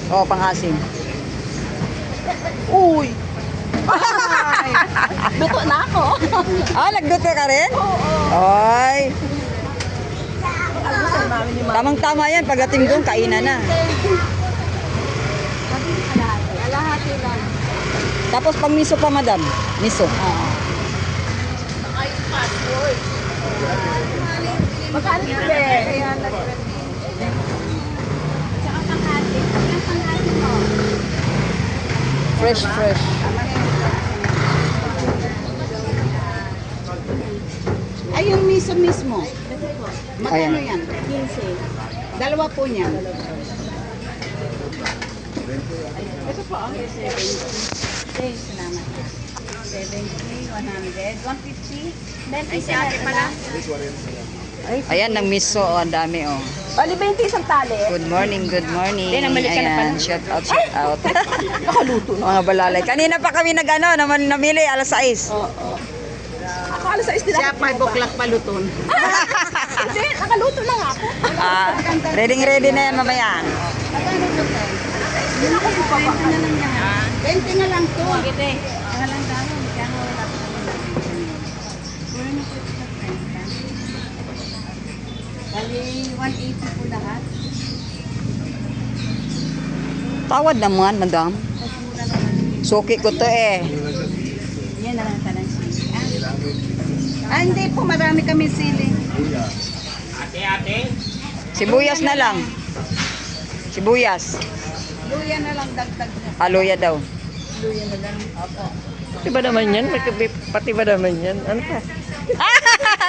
Oh, pang-asim. Uy! Ay, luto na ako. Ah, nagluto ka rin? Oo. Ay, Almusal namin ni Mami. tamang-tama yan. Pagdating doon, kainan na. Alahati lang. Tapos pang miso pa, madam. Miso. Magkano yun, be? Kaya Tsaka panghati. Yung panghati mo. Fresh, fresh. Ay, yung miso mismo. Magkano Ayan. yan? 15. Dalawa po niyan. Okay, salamat. 70, 100, 150. 20 sa ate pala. Ayan, ng miso. Oh, ang dami, oh. Bali, 20 isang tali. Good morning, good morning. Hindi, namali ka na pala. Ayan, shout out, shout out. Nakaluto na. Mga balalay. Kanina pa kami namili, alas 6. Oo. Ako alas 6 din Siya ako. 5 o'clock paluton. Hindi, nakaluto na nga ako. Ah, ready na yan mamaya. Magkano po tayo? Hindi na kayo pa. 20 na lang yan. 20 na lang to. Bakit eh? Walang daw. Magkano wala pa kami. Wala na po sa 30. Bali, 180 po lahat. Tawad naman, madam. Mas mura naman. Suki ko to eh. Yan na lang talang sili. Ah, hindi po. Marami kami sili. Sibuyas na lang. Sibuyas. Luya na lang dagdag niya. Haluya daw. Luya na lang. Opo. Pati ba naman yan? Pati ba naman yan? Ano ka?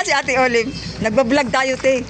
Si Ate Olive. Nagbablog tayo, te.